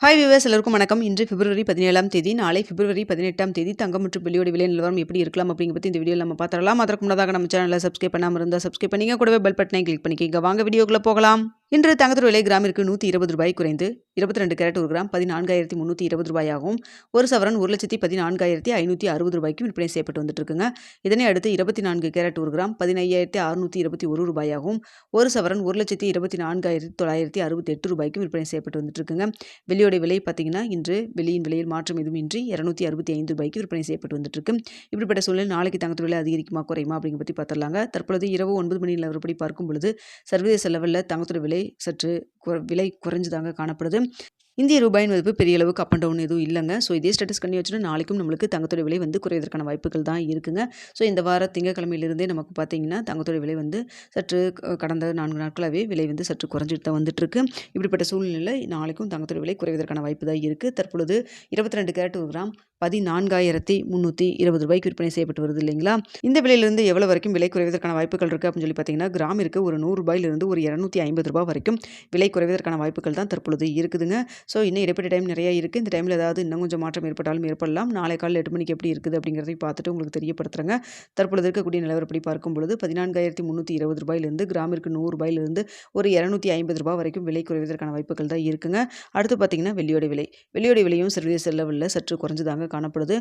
Hi viewers எல்லாருக்கும் வணக்கம். இன்று பிப்ரவரி 17ஆம் தேதி, நாளை பிப்ரவரி 18ஆம் தேதி தங்கம் மற்றும் வெள்ளியோட விலை நிலவரம் எப்படி இருக்கலாம் அப்படிங்க பத்தி இந்த வீடியோவில் நம்ம பார்த்துடலாம். அதற்கு முன்னதாக நம்ம சேனலை சப்ஸ்கிரைப் பண்ணாமல் இருந்தால் சப்ஸ்கிரைப் பண்ணிங்க, கூடவே பெல் பட்டனை கிளிக் பண்ணிக்கங்க. வாங்க வீடியோக்குள்ள போகலாம். இன்று தங்கத்தோட விலை கிராமிற்கு ₹120 குறைந்து 22 கேரட் ஒரு கிராம் ₹14,320 ஒரு சவரன் ₹1,14,560 விற்பனை செய்யப்பட்டு வந்துட்டு இருக்குங்க. இதனை அடுத்து 24 கேரட் ஒரு கிராம் ₹15,621 ஒரு சவரன் ₹1,24,968 விற்பனை செய்யப்பட்டு வந்துட்டு இருக்குங்க. வெள்ளியோட விலை பார்த்தீங்கன்னா இன்று வெள்ளியின் விலையில் மாற்றம் எதுவுமின்றி ₹265 விற்பனை செய்யப்பட்டு வந்துட்டு இருக்கு. இப்படிப்பட்ட சூழ்நிலை நாளைக்கு தங்கத்தோட விலை அதிகரிக்குமா குறையுமா அப்படிங்க பற்றி பார்த்துடலாங்க. தற்பொழுது இரவு 9 மணி நிலவரப்படி பார்க்கும் பொழுது சர்வதேச லெவலில் தங்கத்தோட விலை சற்று விலை குறைஞ்சுதாங்க காணப்படுது. இந்திய ரூபாயின் மதிப்பு பெரிய அளவுக்கு அப் அண்ட் டவுன் எதுவும் இல்லைங்க. ஸோ இதே ஸ்டேட்டஸ் பண்ணி வச்சுட்டு நாளைக்கும் நம்மளுக்கு தங்கத்தோட விலை குறைவதற்கான வாய்ப்புகள் தான் இருக்குங்க. ஸோ இந்த வார திங்கக்கிழமையிலிருந்தே நமக்கு பார்த்தீங்கன்னா தங்கத்தோட விலை சற்று கடந்த 4 நாட்களாகவே விலை சற்று குறைஞ்சிட்டு தான் வந்துட்டு இருக்கு. இப்படிப்பட்ட சூழ்நிலையில் நாளைக்கும் தங்கத்தோட விலை குறைவதற்கான வாய்ப்பு தான் இருக்குது. தற்பொழுது 22 கேரட் ஒரு கிராம் ₹14,320 விற்பனை செய்யப்பட்டு வருது இல்லைங்களா. இந்த விலையிலிருந்து எவ்வளோ வரைக்கும் விலை குறைவதற்கான வாய்ப்புகள் இருக்குது அப்படின்னு சொல்லி பார்த்தீங்கன்னா, கிராமிற்கு ஒரு ₹100 ஒரு ₹250 வரைக்கும் விலை குறைவதற்கான வாய்ப்புகள் தான் தற்பொழுது இருக்குதுங்க. ஸோ இன்னும் இடைப்பட்ட டைம் நிறைய இருக்குது. இந்த டைமில் ஏதாவது இன்னும் கொஞ்சம் மாற்றம் ஏற்பட்டாலும் ஏற்படலாம். நாளை காலையில் 8 மணிக்கு எப்படி இருக்குது அப்படிங்கிறதையும் பார்த்துட்டு உங்களுக்கு தெரியப்படுத்துகிறேங்க. தற்பொழுது இருக்கக்கூடிய நிலவரப்படி பார்க்கும் பொழுது ₹14,320 கிராமிற்கு ₹100 ஒரு ₹250 வரைக்கும் விலை குறைவதற்கான வாய்ப்புகள் தான் இருக்குங்க. அடுத்து பார்த்தீங்கன்னா வெள்ளியோட விலையும் சர்வதேச லெவலில் சற்று குறைஞ்சுதாங்க காணப்படுது.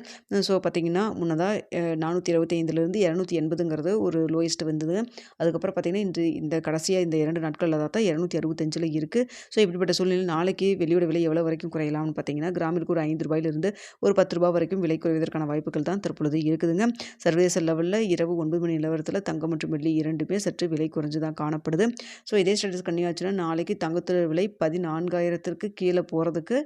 ஸோ பார்த்தீங்கன்னா முன்னதாக 425லேருந்து 280ங்கிறது ஒரு லோயஸ்ட் வந்தது. அதுக்கப்புறம் பார்த்தீங்கன்னா இன்று இந்த கடைசியாக இந்த 2 நாட்களில் தான் 265 இருக்குது. ஸோ இப்படிப்பட்ட சூழ்நிலை நாளைக்கு வெள்ளியோட விலை எவ்வளோ வரைக்கும் குறையலாம்னு பார்த்தீங்கன்னா, கிராமிற்கு ஒரு ₹5 ஒரு ₹10 வரைக்கும் விலை குறைவதற்கான வாய்ப்புகள் தான் தற்பொழுது இருக்குதுங்க. சர்வதேச லெவலில் இரவு 9 மணி நிலவரத்தில் தங்கம் மற்றும் வெள்ளி இரண்டுமே சற்று விலை குறைஞ்சு தான் காணப்படுது. ஸோ இதே ஸ்டேட்டஸ் கன்னியாச்சுன்னா நாளைக்கு தங்கத்தோட விலை 14,000க்கு கீழே போகிறதுக்கு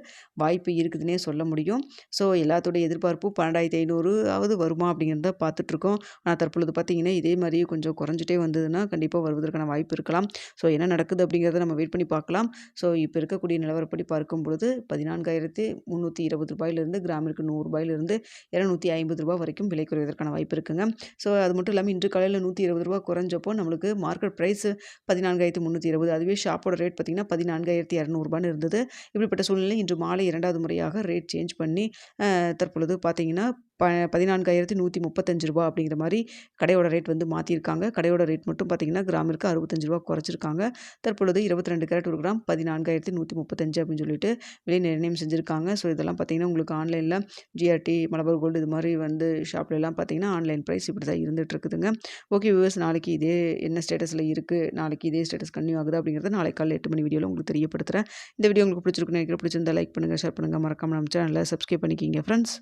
வாய்ப்பு இருக்குதுன்னே சொல்ல முடியும். ஸோ எல்லாத்தோட எதிர்பார்ப்பு 12,500 வருமா அப்படிங்கிறத பார்த்துட்ருக்கோம். ஆனால் தற்பொழுது பார்த்தீங்கன்னா இதே மாதிரியே கொஞ்சம் குறைஞ்சிட்டே வந்ததுன்னா கண்டிப்பாக வருவதற்கான வாய்ப்பு இருக்கலாம். ஸோ என்ன நடக்குது அப்படிங்கிறத நம்ம வெயிட் பண்ணி பார்க்கலாம். ஸோ இப்போ இருக்கக்கூடிய நிலவரப்படி பார்க்கும் பொழுது ₹14,320 கிராமிற்கு ₹100 ₹250 வரைக்கும் விலை குறைவதற்கான வாய்ப்பு இருக்குங்க. ஸோ அது மட்டும் இல்லாமல் இன்று காலையில் ₹120 குறைஞ்சப்போ நம்மளுக்கு மார்க்கெட் ப்ரைஸ் 14,320, அதுவே ஷாப்போட ரேட் பார்த்திங்கன்னா 14,200 இருந்தது. இப்படிப்பட்ட சூழ்நிலை இன்று மாலை 2வது முறையாக ரேட் சேஞ்ச் பண்ணி தற்பொழுது பார்த்தீங்கன்னா ₹14,135 அப்படிங்கிற மாதிரி கடையோட ரேட் மாற்றியிருக்காங்க. கடையோட ரேட் மட்டும் பார்த்தீங்கன்னா கிராமிற்கு ₹65 குறைச்சிருக்காங்க. தற்பொழுது 22 கேரட் ஒரு கிராம் 14,135 அப்படின்னு சொல்லிட்டு விலை நிர்ணயம் செஞ்சுருக்காங்க. ஸோ இதெல்லாம் பார்த்தீங்கன்னா உங்களுக்கு ஆன்லைனில் ஜிஆர்டி, மலபார் கோல்டு இது மாதிரி ஷாப்லலாம் பார்த்தீங்கன்னா ஆன்லைன் ப்ரைஸ் இப்படி தான் இருந்துகிட்டு இருக்குதுங்க. ஓகே வியூவர்ஸ், நாளைக்கு இதே என்ன ஸ்டேட்டஸில் இருக்குது, நாளைக்கு இதே ஸ்டேட்டஸ் கன்டினியூ ஆகுது அப்படிங்கிறத நாளைக்கு காலையில் 8 மணி வீடியோவில் உங்களுக்கு தெரியப்படுத்துகிறேன். இந்த வீடியோ உங்களுக்கு பிடிச்சிருக்குன்னு நினைக்கிறேன். பிடிச்சிருந்தா லைக் பண்ணுங்கள், ஷேர் பண்ணுங்கள், மறக்காம நம்ம சேனலை சப்ஸ்கிரைப் பண்ணிக்கிங்க ஃப்ரெண்ட்ஸ்.